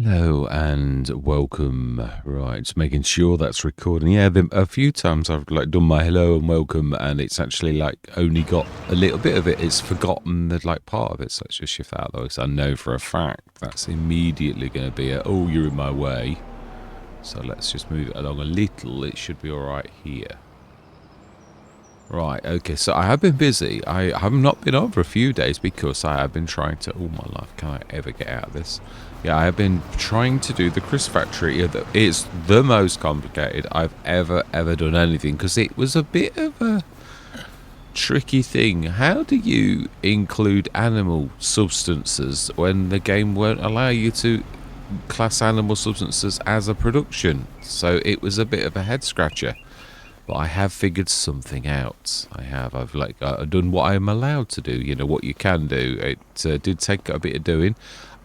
Hello and welcome. Right, just making sure that's recording. Yeah, a few times I've done my hello and welcome, and it's actually only got a little bit of it. It's forgotten the part of it. So let's just shift that out though, because I know for a fact that's immediately going to be oh, you're in my way. So let's just move it along a little. It should be all right here. Right, okay, so I have been busy. I have not been on for a few days because I have been trying to... Oh, my life, can I ever get out of this? Yeah, I have been trying to do the crisp factory. It's the most complicated I've ever done anything because it was a bit of a tricky thing. How do you include animal substances when the game won't allow you to class animal substances as a production? So it was a bit of a head scratcher. But I have figured something out. I've done what I'm allowed to do. You know what you can do. It did take a bit of doing.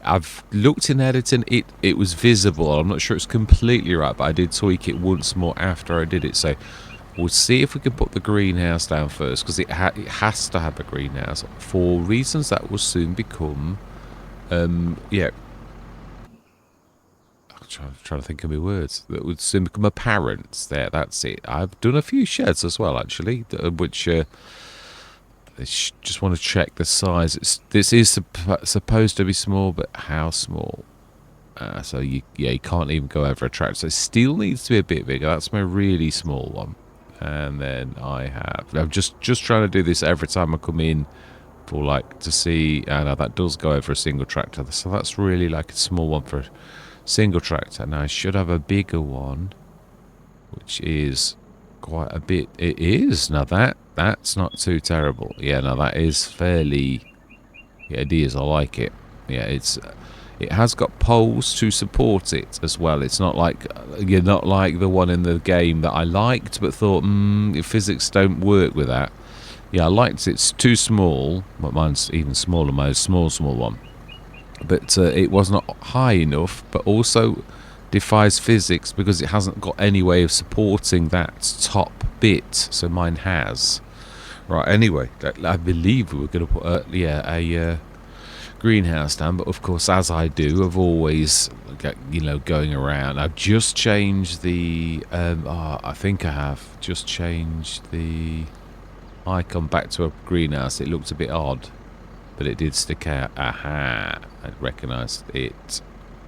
I've looked in editing. It was visible. I'm not sure it's completely right, but I did tweak it once more after I did it. So we'll see if we can put the greenhouse down first, because it has to have a greenhouse for reasons that will soon become yeah, trying to think of my words that would soon become apparent. That's it. I've done a few sheds as well, actually, which just want to check the size. This is supposed to be small, but how small? So you can't even go over a track. So it still needs to be a bit bigger. That's my really small one. And then I'm just trying to do this every time I come in for to see. Now that does go over a single tractor, so that's really a small one for a single tractor. Now I should have a bigger one, which is quite a bit. It is. Now that's not too terrible. Yeah, now that is fairly... Yeah, it is. I like it. Yeah, it has got poles to support it as well. It's not not like the one in the game that I liked, but thought, physics don't work with that. Yeah, I liked it. It's too small, but mine's even smaller. My small one. But it was not high enough, but also defies physics because it hasn't got any way of supporting that top bit. So mine has. Right, anyway, I believe we were going to put a greenhouse down, but of course, as I do, I've always, going around. I've just changed the... I think I have just changed the icon back to a greenhouse. It looked a bit odd, but it did stick out. Aha, I recognised it.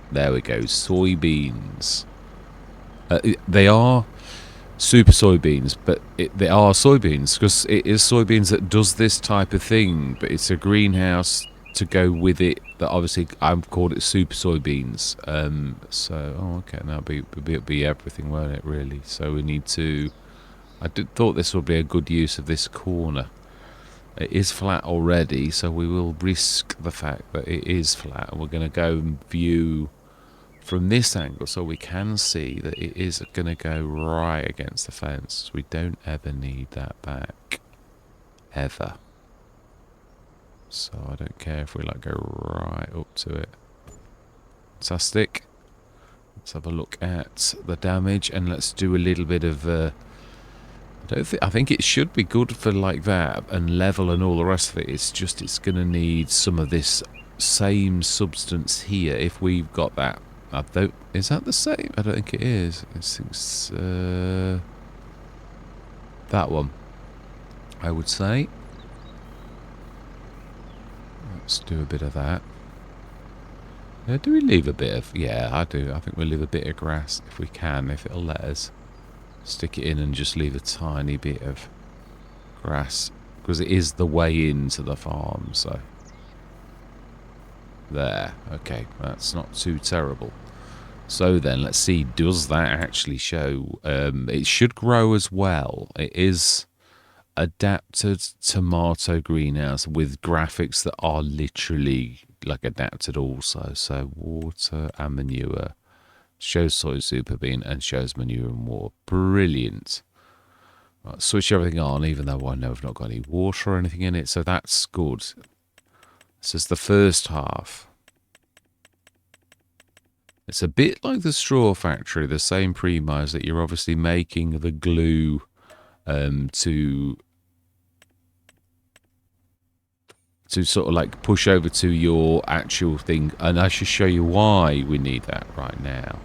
There we go, soybeans. They are super soybeans, but they are soybeans because it is soybeans that does this type of thing, but it's a greenhouse to go with it that obviously I've called it super soybeans. Okay, now it'll be everything, won't it, really? So we need to... thought this would be a good use of this corner. It is flat already, so we will risk the fact that it is flat. And we're going to go and view from this angle so we can see that it is going to go right against the fence. We don't ever need that back. Ever. So I don't care if we go right up to it. Fantastic. Let's have a look at the damage and let's do a little bit of... I think it should be good for that and level and all the rest of it. It's just it's going to need some of this same substance here if we've got that. Is that the same? I don't think it is. It's that one, I would say. Let's do a bit of that. Do we leave a bit of... Yeah, I do. I think we'll leave a bit of grass if we can, if it'll let us. Stick it in and just leave a tiny bit of grass because it is the way into the farm. So there, okay, that's not too terrible. So then let's see, does that actually show? It should grow as well. It is adapted tomato greenhouse with graphics that are literally adapted also. So water and manure. Shows soy super bean and shows manure and water. Brilliant. Right, switch everything on, even though I know I've not got any water or anything in it, so that's good. This is the first half. It's a bit like the straw factory, the same premise that you're obviously making the glue to to sort of like push over to your actual thing, and I should show you why we need that right now.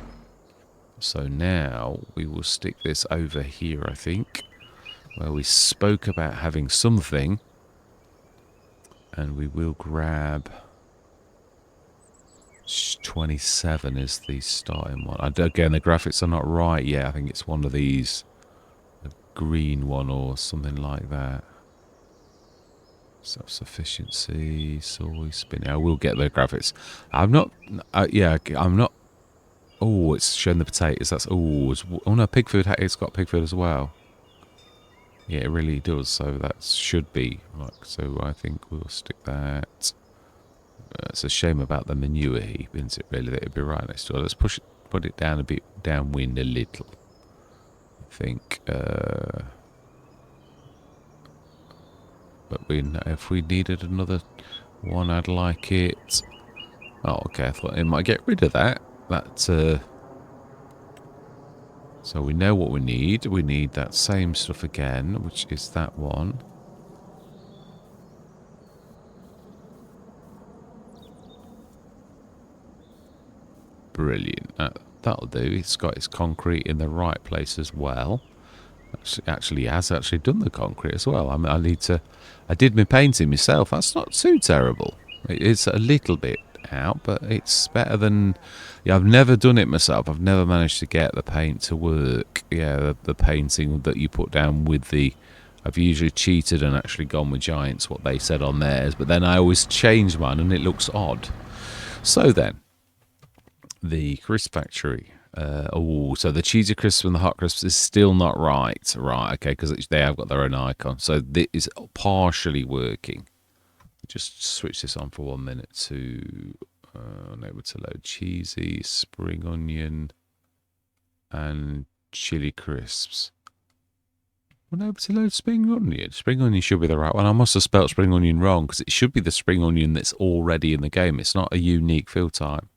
So now we will stick this over here, I think, where we spoke about having something, and we will grab 27 is the starting one. Again, the graphics are not right yet. I think it's one of these, a green one or something like that. Self-sufficiency, soy spinning. I will get the graphics. I'm not. Yeah, I'm not. Oh, it's showing the potatoes. That's oh no, pig food. It's got pig food as well. Yeah, it really does. So that should be like. So I think we'll stick that. It's a shame about the manure heap, isn't it? Really, it'd be right next to it. Let's put it down a bit, downwind a little. I think. But if we needed another one, I'd like it. Oh, okay. I thought it might get rid of that. So we know what we need. We need that same stuff again, which is that one. Brilliant. That'll do. It's got its concrete in the right place as well. Actually has actually done the concrete as well. I mean, I did my painting myself. That's not too terrible. It's a little bit out, but it's better than. Yeah, I've never done it myself. I've never managed to get the paint to work. Yeah, the painting that you put down with the. I've usually cheated and actually gone with Giants, what they said on theirs, but then I always change mine and it looks odd. So then, the crisp factory. So the cheesy crisps and the hot crisps is still not right. Right, okay, because they have got their own icon. So this is partially working. Just switch this on for 1 minute to enable to load cheesy, spring onion, and chili crisps. Enable to load spring onion. Spring onion should be the right one. I must have spelt spring onion wrong because it should be the spring onion that's already in the game. It's not a unique fill time.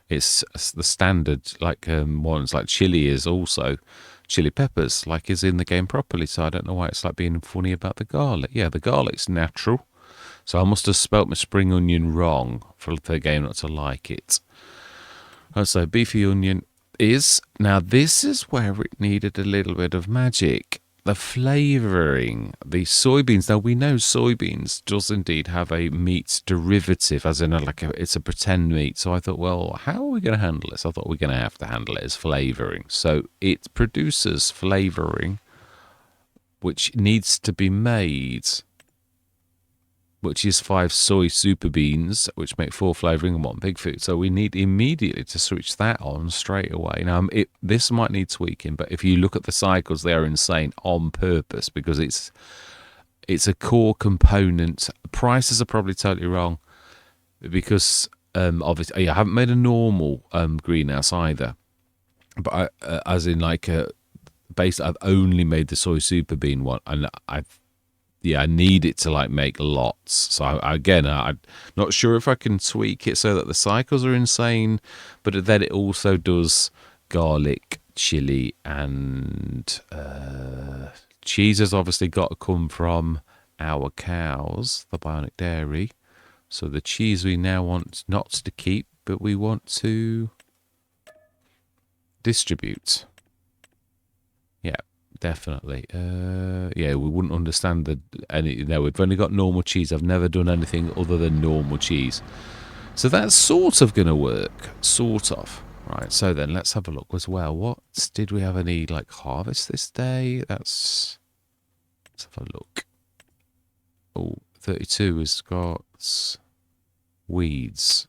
It's the standard, like ones like chili is also chili peppers, like is in the game properly. So I don't know why it's like being funny about the garlic. Yeah, the garlic's natural. So I must have spelt my spring onion wrong for the game not to like it. So beefy onion is now. This is where it needed a little bit of magic. The flavouring, the soybeans. Now we know soybeans does indeed have a meat derivative, as in it's a pretend meat. So I thought, well, how are we going to handle this? I thought we're going to have to handle it as flavouring. So it produces flavouring, which needs to be made, which is 5 soy super beans, which make 4 flavouring and 1 pig food. So we need immediately to switch that on straight away. Now, this might need tweaking, but if you look at the cycles, they are insane on purpose because it's a core component. Prices are probably totally wrong because obviously I haven't made a normal greenhouse either, but as in like I've only made the soy super bean one, and I need it to like make lots. So I'm not sure if I can tweak it so that the cycles are insane, but then it also does garlic, chili, and cheese has obviously got to come from our cows, the Bionic Dairy. So the cheese we now want not to keep, but we want to distribute. Yeah. Definitely. We wouldn't understand we've only got normal cheese. I've never done anything other than normal cheese. So that's sort of going to work. Sort of. Right, so then let's have a look as well. What did we have any like harvest this day? Let's have a look. Oh, 32 has got weeds.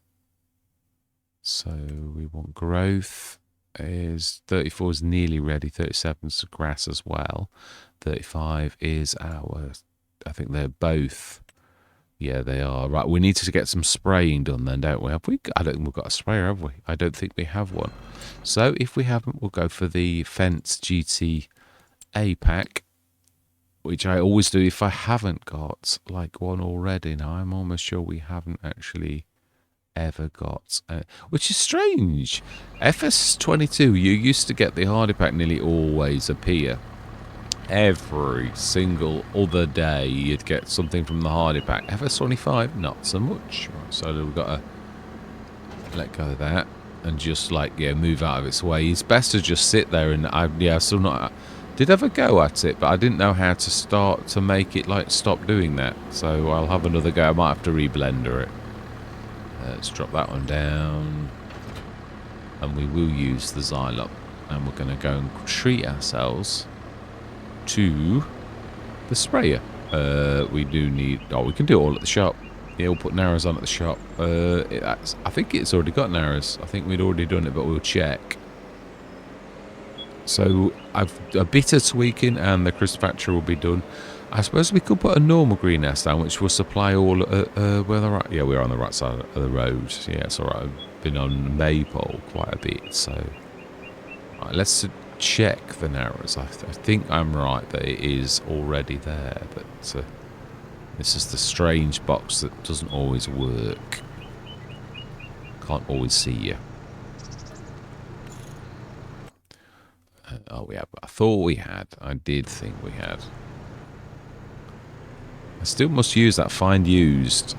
So we want growth. 34 is nearly ready. 37 is grass as well. 35 is I think they're both. Yeah, they are. Right, we need to get some spraying done then, don't we? I don't think we've got a sprayer, have we? I don't think we have one. So if we haven't, we'll go for the Fence GTA pack, which I always do if I haven't got like one already. Now, I'm almost sure we haven't actually ever got, which is strange. FS25, you used to get the hardy pack nearly always appear every single other day you'd get something from the hardy pack. FS25, not so much. Right, so we've got to let go of that and just like, yeah, move out of its way. It's best to just sit there and I still not did have a go at it, but I didn't know how to start to make it like stop doing that. So I'll have another go. I might have to reblender it. Let's drop that one down. And we will use the Xylop. And we're going to go and treat ourselves to the sprayer. We do need... Oh, we can do it all at the shop. Yeah, we'll put narrows on at the shop. I think it's already got narrows. I think we'd already done it, but we'll check. So I've a bit of tweaking and the crisp factory will be done. I suppose we could put a normal greenhouse down, which will supply all... we're the right, yeah, we're on the right side of the road. Yeah, it's all right. I've been on Maple quite a bit, so... Right, let's check the narrows. I think I'm right that it is already there, but this is the strange box that doesn't always work. Can't always see you. Oh, we have. I thought we had. I did think we had. I still must use that find used.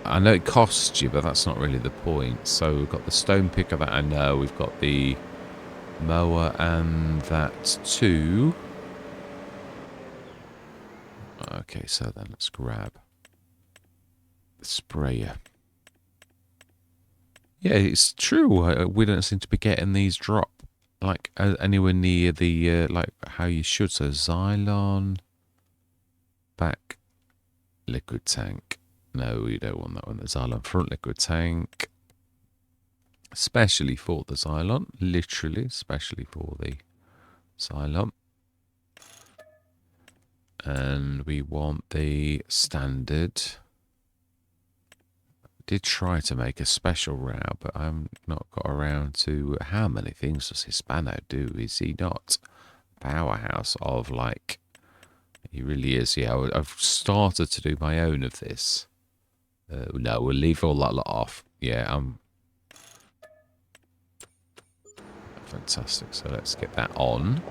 I know it costs you, but that's not really the point. So we've got the stone picker that I know. We've got the mower and that too. Okay, so then let's grab the sprayer. Yeah, it's true. We don't seem to be getting these drop like anywhere near the like how you should. So Xylon back liquid tank. No, we don't want that one. The Xylon front liquid tank, especially for the Xylon. Literally, especially for the Xylon. And we want the standard. Did try to make a special row, but I'm not got around to how many things does Hispano do? Is he not a powerhouse of like? He really is. Yeah, I've started to do my own of this. No, we'll leave all that lot off. Yeah, fantastic. So let's get that on.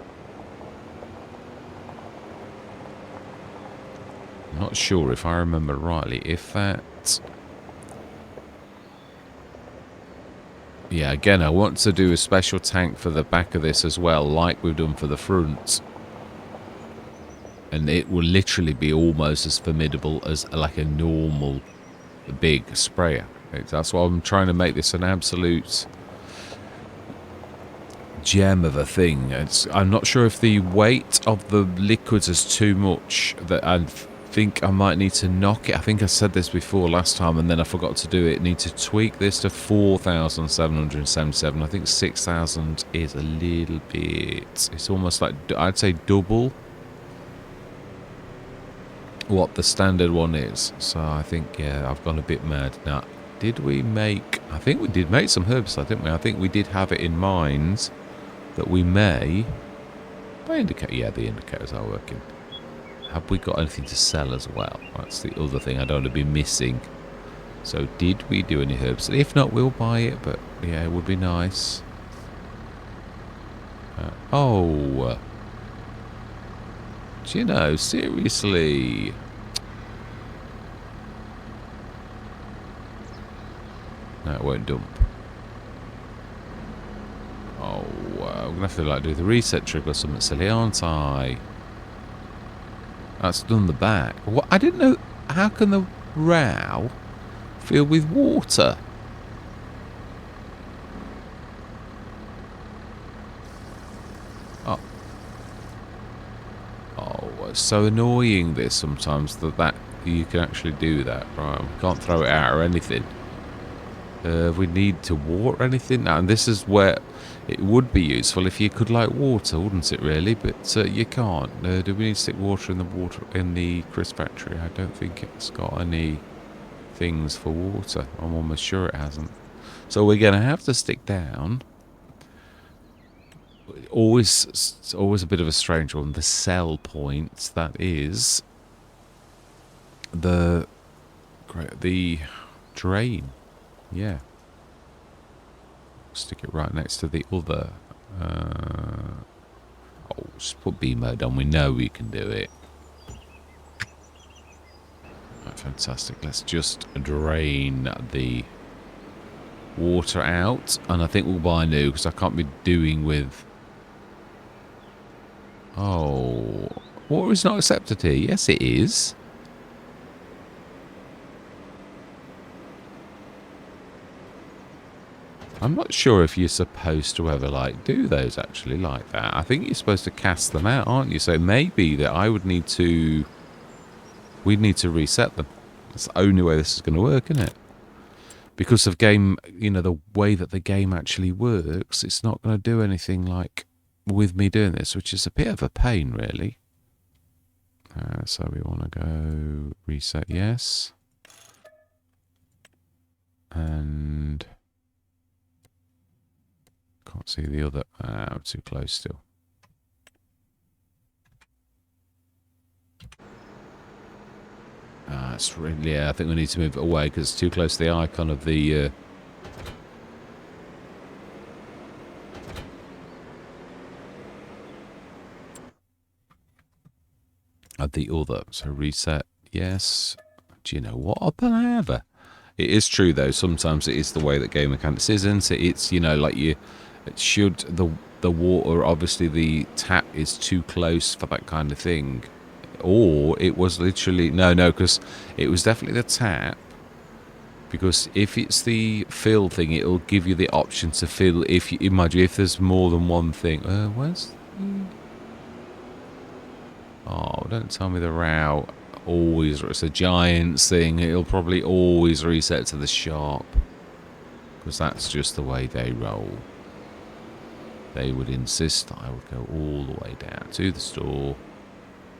I'm not sure if I remember rightly if that. Yeah, again, I want to do a special tank for the back of this as well, like we've done for the front. And it will literally be almost as formidable as like a normal big sprayer. That's why I'm trying to make this an absolute gem of a thing. I'm not sure if the weight of the liquids is too much, that I think I might need to knock it. I think I said this before last time and then I forgot to do it. Need to tweak this to 4,777. I think 6,000 is a little bit... It's almost like, I'd say double what the standard one is. So I think, yeah, I've gone a bit mad. Now, did we make... I think we did make some herbicide, didn't we? I think we did have it in mind that we may... Yeah, the indicators are working. Have we got anything to sell as well? That's the other thing I don't want to be missing. So did we do any herbs? If not, we'll buy it, but yeah, it would be nice. Oh. Do you know, seriously? No, it won't dump. Oh, I'm going to have to like do the reset trick or something silly, aren't I? That's done the back. What? I didn't know. How can the row fill with water? Oh. Oh, it's so annoying this sometimes that you can actually do that. Right, we can't throw it out or anything. We need to water anything now, and this is where it would be useful if you could like water, wouldn't it? Really, but you can't. Do we need to stick water in the crisp factory? I don't think it's got any things for water. I'm almost sure it hasn't. So we're gonna have to stick down. It's always a bit of a strange one. The sell point, that is the drain. Yeah. Stick it right next to the other Oh, just put B mode on. We know we can do it. Right, fantastic. Let's just drain the water out. And I think we'll buy new because I can't be doing with... Oh, water is not accepted here. Yes, it is. I'm not sure if you're supposed to ever, like, do those actually like that. I think you're supposed to cast them out, aren't you? So it may be that I would need to... We'd need to reset them. That's the only way this is going to work, isn't it? Because of game, you know, the way that the game actually works, it's not going to do anything like with me doing this, which is a bit of a pain, really. So we want to go reset, yes. And... Can't see the other. I'm too close still. It's really, yeah, I think we need to move it away because it's too close to the icon of the... of the other. So reset, yes. Do you know what? Up and over. It is true though. Sometimes it is the way that game mechanics isn't. It's, you know, like you... It should... The water, obviously the tap is too close for that kind of thing. Or it was literally... No, because it was definitely the tap. Because if it's the fill thing, it'll give you the option to fill if you... Imagine if there's more than one thing. Where's... Oh, don't tell me the route always... It's a Giants thing. It'll probably always reset to the sharp. Because that's just the way they roll. They would insist I would go all the way down to the store.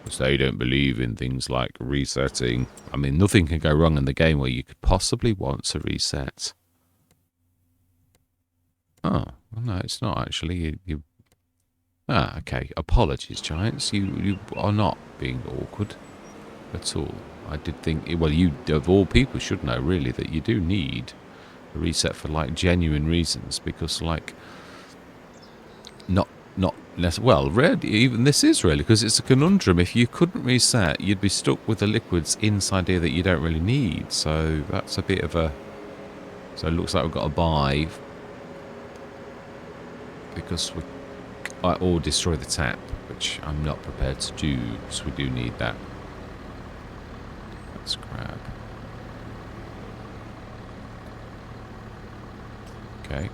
Because they don't believe in things like resetting. I mean, nothing can go wrong in the game where you could possibly want to reset. Oh, well, no, it's not actually. Okay. Apologies, Giants. You are not being awkward at all. I did think... Well, you, of all people, should know, really, that you do need a reset for, like, genuine reasons. Because, like... Not less well. Even this is really because it's a conundrum. If you couldn't reset, you'd be stuck with the liquids inside here that you don't really need. So that's a bit of a. So it looks like we've got to buy because we or destroy the tap, which I'm not prepared to do because we do need that. Let's grab. Okay.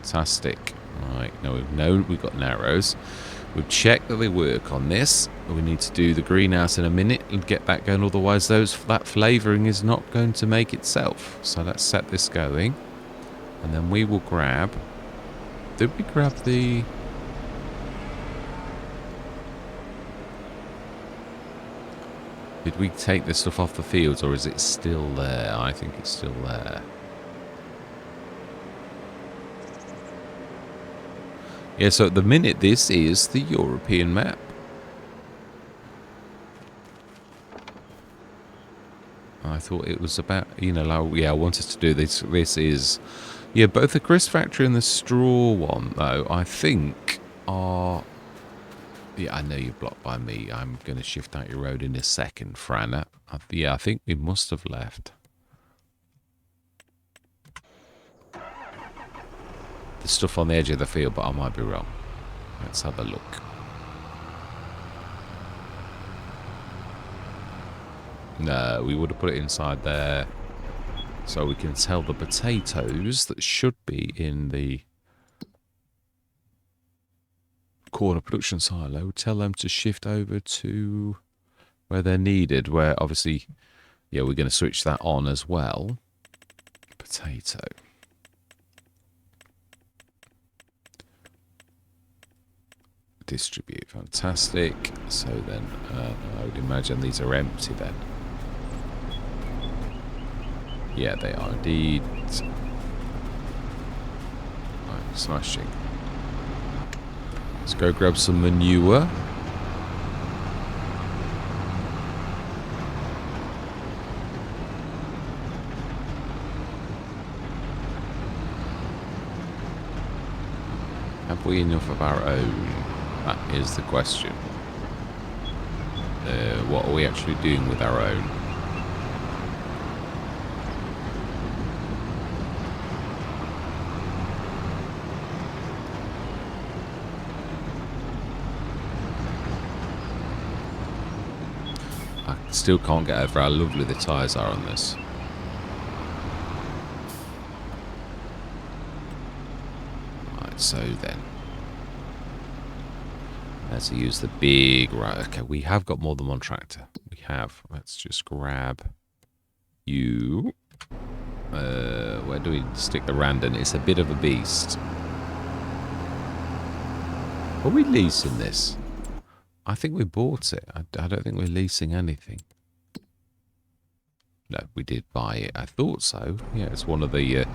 Fantastic. Right, now we've got narrows. We've checked that they work on this. We need to do the greenhouse in a minute and get that going. Otherwise, that flavouring is not going to make itself. So let's set this going, and then we will grab. Did we grab the? Did we take this stuff off the fields, or is it still there? I think it's still there. Yeah, so at the minute, this is the European map. I thought it was about, you know, like, yeah, I wanted to do this. This is, yeah, both the grist factory and the straw one, though, I think are, yeah, I know you're blocked by me. I'm going to shift out your road in a second, Franna. Yeah, I think we must have left. The stuff on the edge of the field, but I might be wrong. Let's have a look. No, we would have put it inside there. So we can tell the potatoes that should be in the corner production silo. Tell them to shift over to where they're needed. Where obviously, yeah, we're going to switch that on as well. Potato. Distribute, fantastic. So then I would imagine these are empty then. Yeah, they are indeed. Right, smashing. Let's go grab some manure. Have we enough of our own? That is the question. What are we actually doing with our own? I still can't get over how lovely the tyres are on this. Right, so then. Let's use the big... Right, okay, we have got more than one tractor. We have. Let's just grab you. Where do we stick the Randon? It's a bit of a beast. Are we leasing this? I think we bought it. I don't think we're leasing anything. No, we did buy it. I thought so. Yeah, it's one of the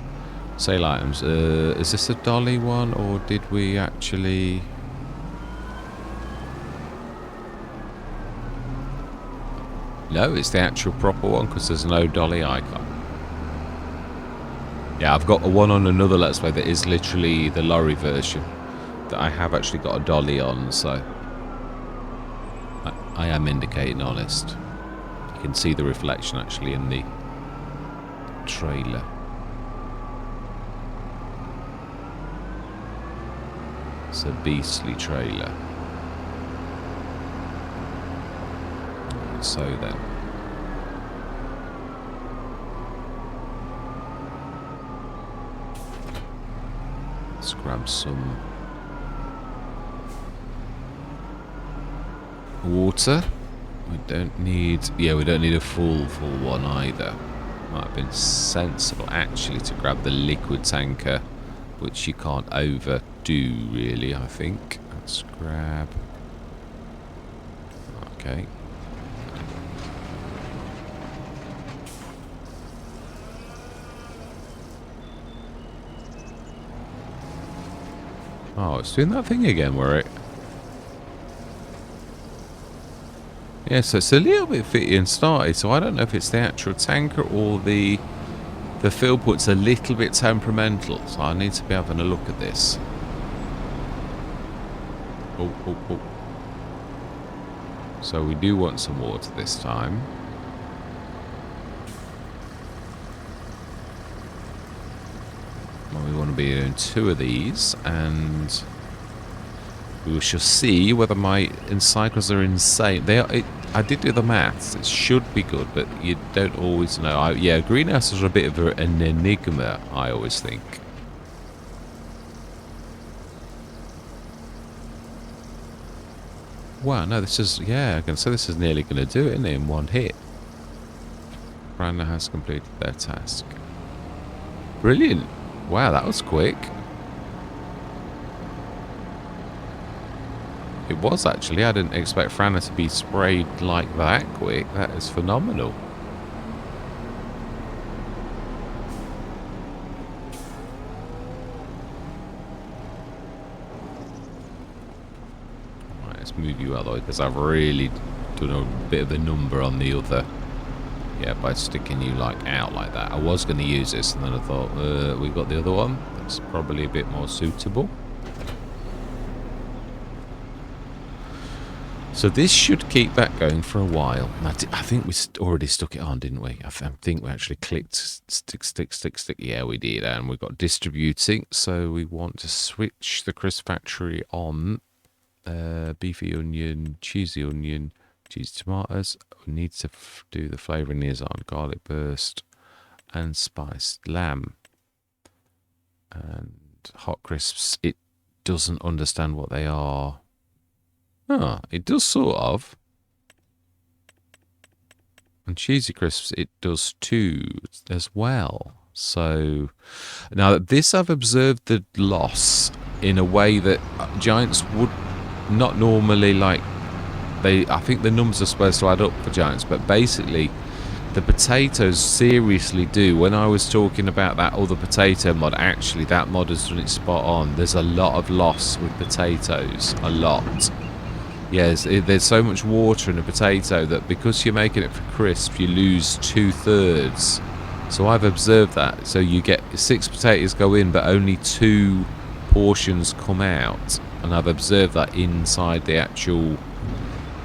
sale items. Is this a dolly one, or did we actually... No, it's the actual proper one, because there's no dolly icon. Yeah, I've got one on another Let's Play that is literally the lorry version. That I have actually got a dolly on, so... I am indicating honest. You can see the reflection actually in the trailer. It's a beastly trailer. So then. Let's grab some water. We don't need... Yeah, we don't need a full one either. Might have been sensible actually to grab the liquid tanker, which you can't overdo really, I think. Let's grab... Okay. Oh, it's doing that thing again where it... Yeah, so it's a little bit fitty and started, so I don't know if it's the actual tanker or the fill put's a little bit temperamental, so I need to be having a look at this. Oh. So we do want some water this time. Well, we want to be doing 2 of these, and we shall see whether my encyclos are insane. They are. I did do the maths. It should be good, but you don't always know. Yeah, greenhouses are a bit of an enigma, I always think. Wow, no, this is... Yeah, I can say this is nearly going to do it, isn't it, in one hit. Brandon has completed their task. Brilliant. Wow, that was quick. It was actually. I didn't expect Franna to be sprayed like that quick. That is phenomenal. Right, let's move you out of the way because I've really done a bit of a number on the other. Yeah, by sticking you like out like that. I was going to use this and then I thought, we've got the other one. That's probably a bit more suitable. So this should keep that going for a while. I think we already stuck it on, didn't we? I think we actually clicked stick. Yeah, we did. And we've got distributing. So we want to switch the crisp factory on. Beefy onion, cheesy tomatoes. We need to do the flavouring is on garlic burst and spiced lamb. And hot crisps, it doesn't understand what they are. Ah, it does sort of. And cheesy crisps, it does too, as well. So, now this I've observed the loss in a way that giants would not normally like. I think the numbers are supposed to add up for giants, but basically, the potatoes seriously do. When I was talking about that other potato mod, actually that mod has done it spot on. There's a lot of loss with potatoes, a lot. Yes, there's so much water in a potato that because you're making it for crisp, you lose 2/3. So I've observed that. So you get 6 potatoes go in, but only 2 portions come out, and I've observed that inside the actual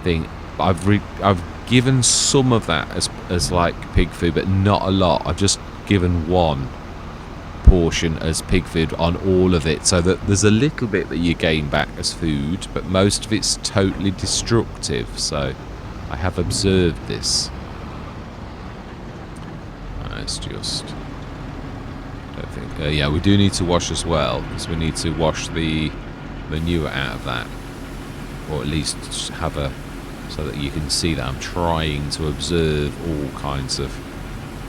thing. I've given some of that as like pig food, but not a lot. I've just given one portion as pig food on all of it, so that there's a little bit that you gain back as food, but most of it's totally destructive. So I have observed this. It's just, I don't think. Yeah, we do need to wash as well, because we need to wash the manure out of that, or at least have a, so that you can see that I'm trying to observe all kinds of,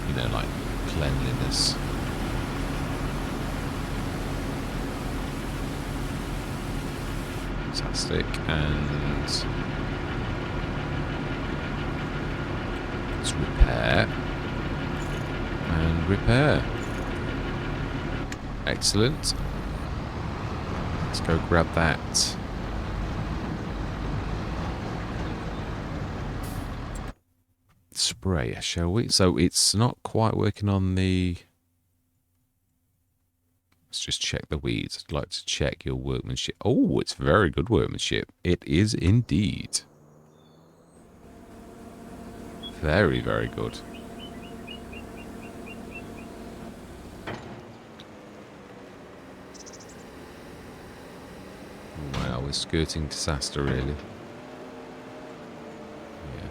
you know, like cleanliness. Fantastic. And let's repair and repair. Excellent. Let's go grab that. Sprayer, shall we? So it's not quite working on the... Let's just check the weeds. I'd like to check your workmanship. Oh, it's very good workmanship. It is indeed. Very, very good. Wow, we're skirting disaster, really. Yeah.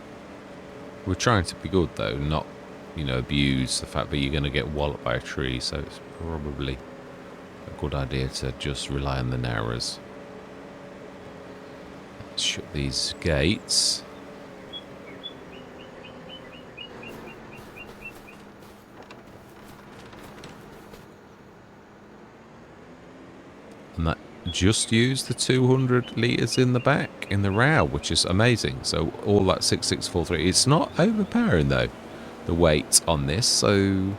We're trying to be good, though, not, you know, abuse the fact that you're going to get walloped by a tree, so it's probably a good idea to just rely on the narrows. Let's shut these gates. And that just used the 200 litres in the back, in the row, which is amazing. So all that 6643, it's not overpowering though, the weight on this, so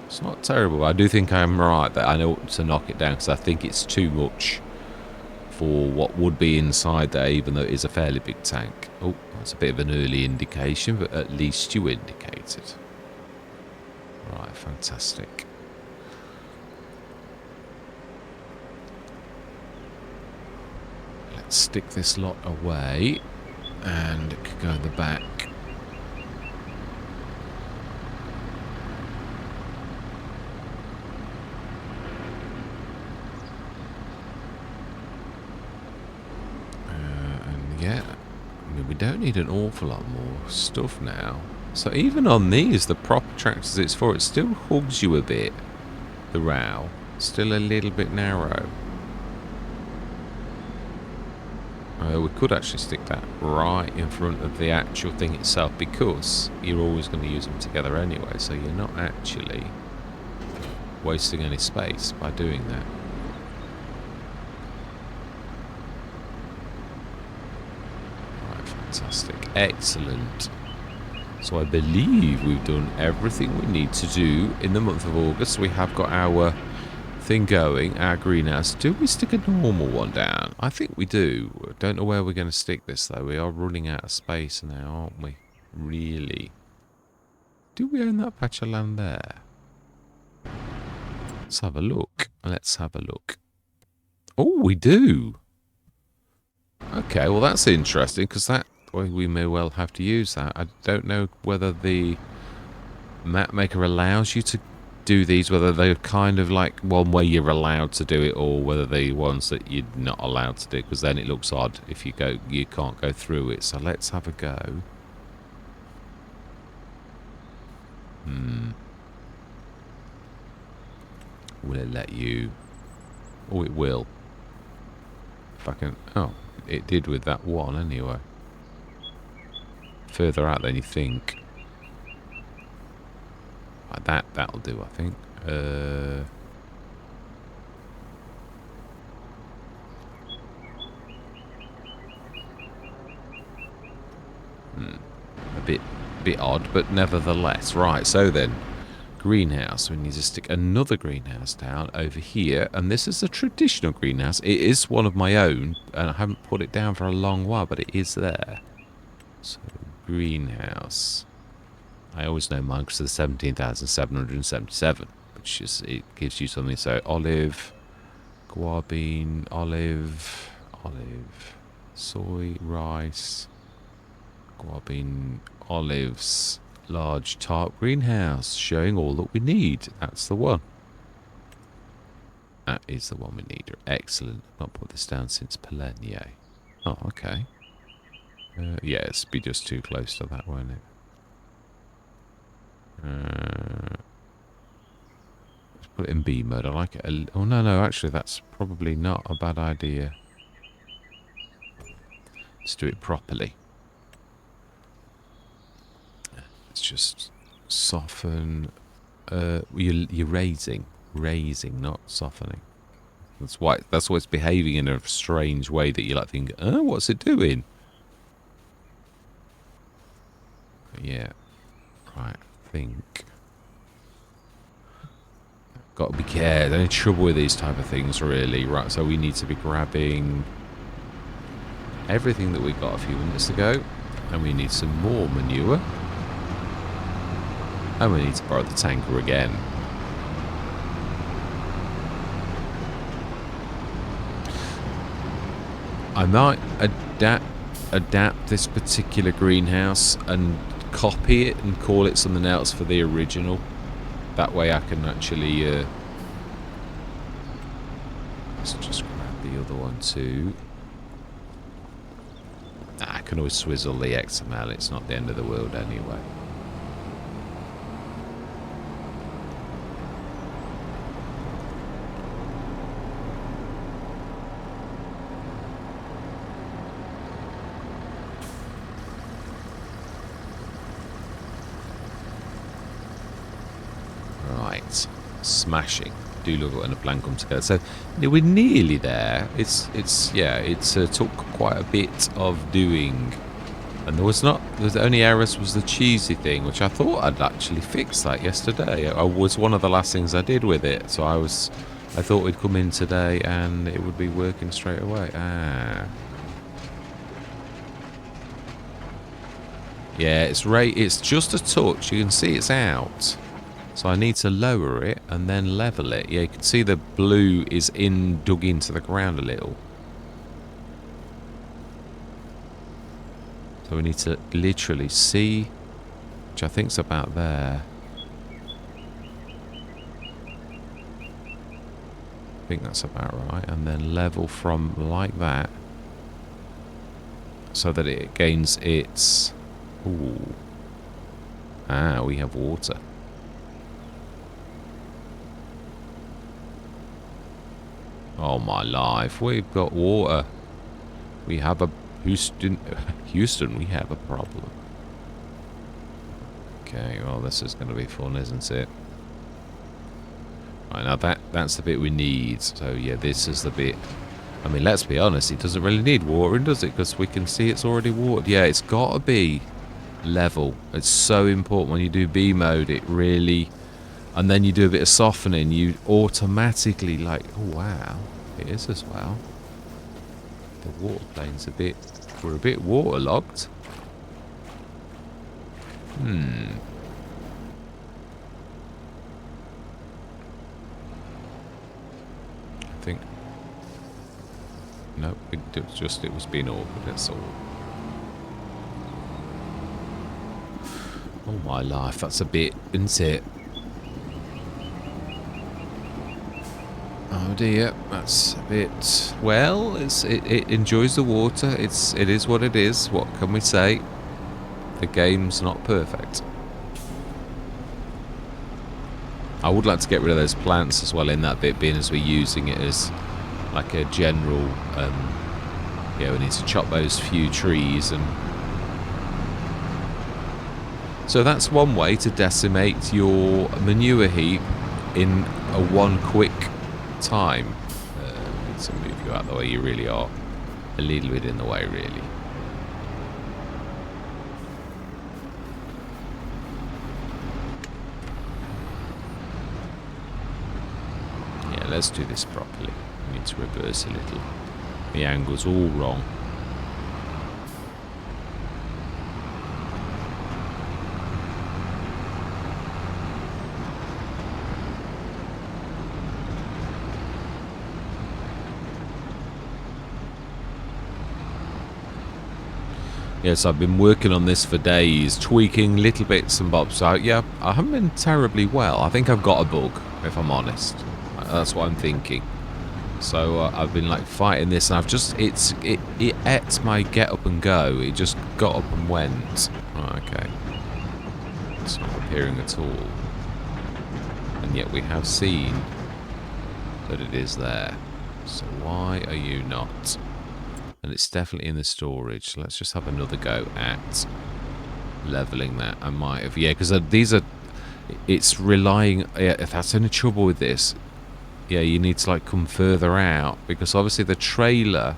it's not terrible. I do think I'm right that I know to knock it down, because I think it's too much for what would be inside there, even though it is a fairly big tank. Oh, that's a bit of an early indication, but at least you indicated. Right, fantastic. Let's stick this lot away, and it could go in the back. And yeah, I mean, we don't need an awful lot more stuff now. So even on these, the proper tractors it's for, it still hugs you a bit, the row. Still a little bit narrow. We could actually stick that right in front of the actual thing itself, because you're always going to use them together anyway, so you're not actually wasting any space by doing that. Right, fantastic. Excellent. So I believe we've done everything we need to do in the month of August. We have got our thing going, our greenhouse. Do we stick a normal one down? I think we do. Don't know where we're going to stick this though. We are running out of space now, aren't we? Really? Do we own that patch of land there? Let's have a look. Let's have a look. Oh, we do. Okay, well that's interesting, because that, well, we may well have to use that. I don't know whether the map maker allows you to do these, whether they're kind of like one way you're allowed to do it, or whether they're ones that you're not allowed to do, because then it looks odd if you can't go through it. So let's have a go. Will it let you? Oh, it will. If I can. Oh, it did with that one anyway. Further out than you think. Like that'll do, I think. A bit odd, but nevertheless. Right, so then, greenhouse. We need to stick another greenhouse down over here, and this is a traditional greenhouse. It is one of my own, and I haven't put it down for a long while, but it is there. So, greenhouse. I always know mine because of the 17,777, which is, it gives you something. So olive, Guar bean, olive, soy, rice, guar bean, olives, large tarp greenhouse, showing all that we need. That's the one. That is the one we need. Excellent. I've not put this down since Pelenier. Oh, okay. Yeah, it's be just too close to that, won't it? Let's put it in B mode. I like it. Oh, no, actually, that's probably not a bad idea. Let's do it properly. Let's just soften. You're raising, not softening. That's why it's behaving in a strange way that you like think, what's it doing? Yeah, right. I think got to be careful. Any trouble with these type of things, really? Right. So we need to be grabbing everything that we got a few minutes ago, and we need some more manure, and we need to borrow the tanker again. I might adapt this particular greenhouse and copy it and call it something else for the original. That way I can actually let's just grab the other one too. I can always swizzle the XML, it's not the end of the world anyway. Smashing. Do love it when a plan comes together. So we're nearly there. It's took quite a bit of doing, and the only errors was the cheesy thing, which I thought I'd actually fixed that yesterday. It was one of the last things I did with it, so I thought we'd come in today and it would be working straight away. Yeah, it's just a touch. You can see it's out. So I need to lower it and then level it. Yeah, you can see the blue is dug into the ground a little. So we need to literally see, which I think's about there. I think that's about right. And then level from like that, so that it gains its... Ooh. We have water. Oh my life, we've got water. We have a Houston, we have a problem. Okay, well this is going to be fun, isn't it? Right, now that's the bit we need. So yeah, this is the bit. I mean, let's be honest, it doesn't really need watering, does it? Because we can see it's already watered. Yeah, it's got to be level. It's so important when you do B mode. It really... And then you do a bit of softening, you automatically like, oh wow, it is as well. The water plane's we're a bit waterlogged. I think, no, it was being awkward, that's all. Oh my life, that's a bit, isn't it? Oh dear, that's a bit... Well, it enjoys the water. It is what it is. What can we say? The game's not perfect. I would like to get rid of those plants as well in that bit, being as we're using it as like a general... we need to chop those few trees and... So that's one way to decimate your manure heap in a one quick time. Need to move you out the way. You really are a little bit in the way, really. Yeah, let's do this properly. We need to reverse a little. The angle's all wrong. Yes, I've been working on this for days, tweaking little bits and bobs. So, yeah, I haven't been terribly well. I think I've got a bug, if I'm honest. That's what I'm thinking. So I've been like fighting this, and I've just it ate my get up and go. It just got up and went. Oh, okay, it's not appearing at all, and yet we have seen that it is there. So why are you not? And it's definitely in the storage. So let's just have another go at leveling that. I might have, yeah, because these are. It's relying. Yeah, if that's any trouble with this. Yeah, you need to like come further out because obviously the trailer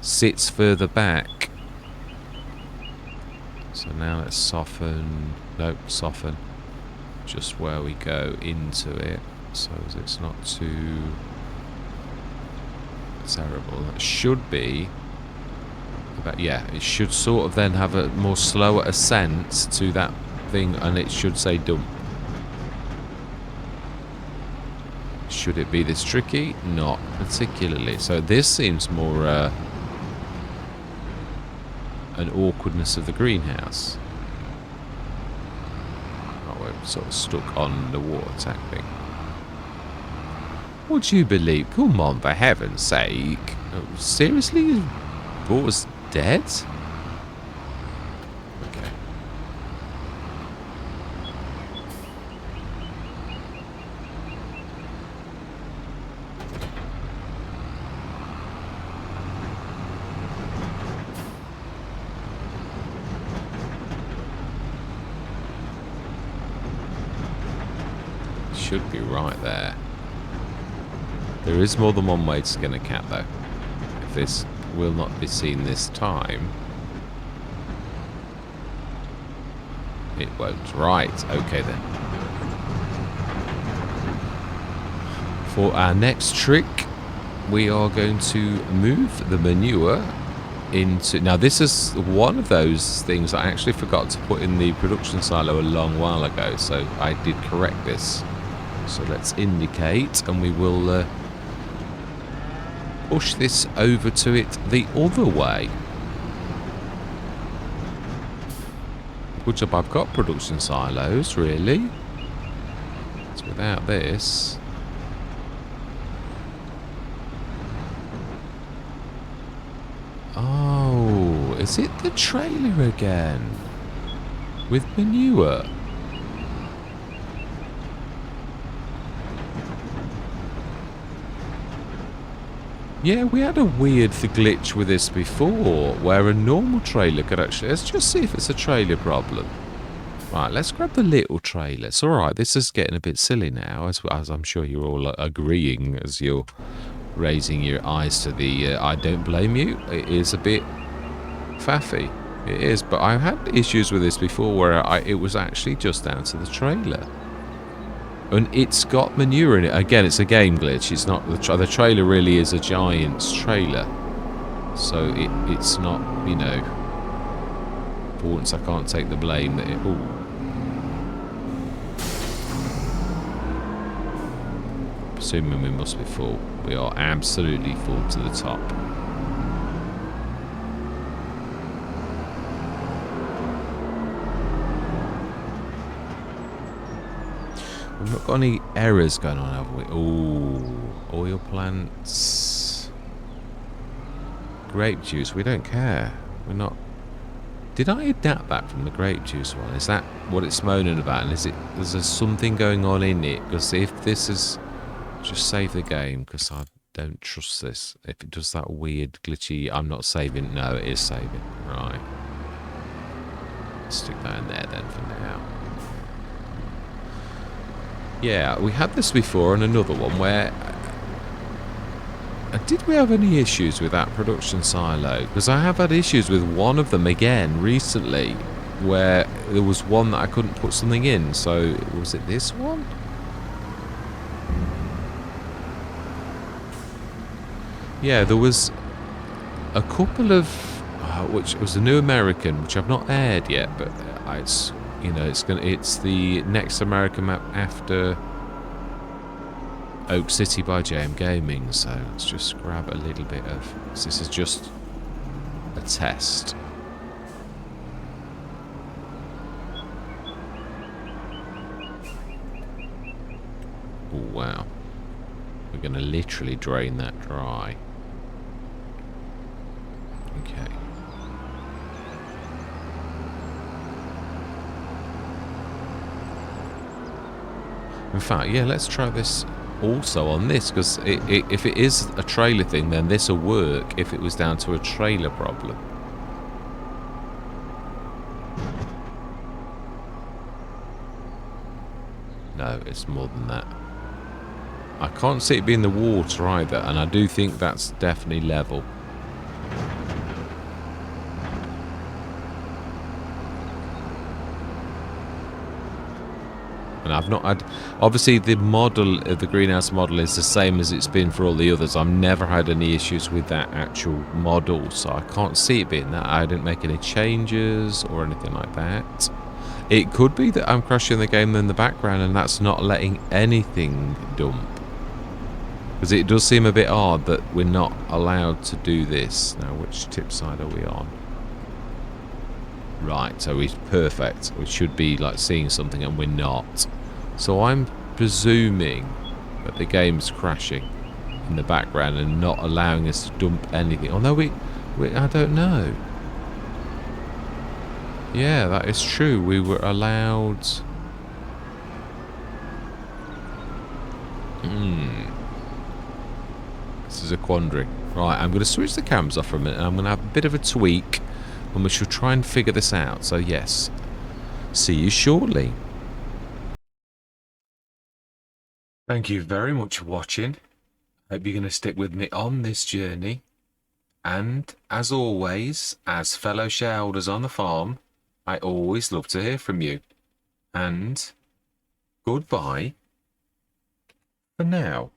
sits further back. So now let's soften. Nope, soften. Just where we go into it, so it's not too terrible. That should be. But yeah, it should sort of then have a more slower ascent to that thing, and it should say dump. Should it be this tricky? Not particularly. So this seems more an awkwardness of the greenhouse. Oh, we're sort of stuck on the water tank thing. Would you believe? Come on, for heaven's sake. Oh, seriously? You bought us dead? Okay. Should be right there. There is more than one way to skin a cat, though. If this will not be seen this time, it won't. Right, okay then. For our next trick, we are going to move the manure into... Now, this is one of those things I actually forgot to put in the production silo a long while ago, so I did correct this. So let's indicate, and we will push this over to it the other way. Good job, I've got production silos, really. It's without this. Oh, is it the trailer again? With manure? Yeah, we had a weird glitch with this before, where a normal trailer could actually... Let's just see if it's a trailer problem. Right, let's grab the little trailer. It's alright, this is getting a bit silly now, as I'm sure you're all agreeing as you're raising your eyes to the... I don't blame you. It is a bit faffy. It is, but I've had issues with this before where it was actually just down to the trailer. And it's got manure in it. Again, it's a game glitch. It's not the trailer really is a Giant's trailer, so it's not, you know. For once, I can't take the blame that it. Ooh. Assuming we must be full. We are absolutely full to the top. We've not got any errors going on, have we? Ooh, oil plants. Grape juice, we don't care. We're not... Did I adapt that from the grape juice one? Is that what it's moaning about? And is there something going on in it? Because if this is... Just save the game, because I don't trust this. If it does that weird, glitchy... I'm not saving... No, it is saving. Right. Stick that in there then for now. Yeah, we had this before and another one where... did we have any issues with that production silo? Because I have had issues with one of them again recently, where there was one that I couldn't put something in. So, was it this one? Yeah, there was a couple of... which was a New American, which I've not aired yet, but it's... You know, it's the next American map after Oak City by JM Gaming. So let's just grab a little bit of... This is just a test. wow. We're going to literally drain that dry. Okay. In fact, yeah, let's try this also on this, because if it is a trailer thing, then this will work if it was down to a trailer problem. No, it's more than that. I can't see it being the water either, and I do think that's definitely level. And I've not had... Obviously, the model, the greenhouse model, is the same as it's been for all the others. I've never had any issues with that actual model, so I can't see it being that. I didn't make any changes or anything like that. It could be that I'm crashing the game in the background and that's not letting anything dump. Because it does seem a bit odd that we're not allowed to do this. Now, which tip side are we on? Right, so we're perfect. We should be like seeing something and we're not. So I'm presuming that the game's crashing in the background and not allowing us to dump anything. Although I don't know. Yeah, that is true. We were allowed... This is a quandary. Right, I'm going to switch the cams off for a minute and I'm going to have a bit of a tweak and we shall try and figure this out. So yes, see you shortly. Thank you very much for watching. Hope you're going to stick with me on this journey. And as always, as fellow shareholders on the farm, I always love to hear from you. And goodbye for now.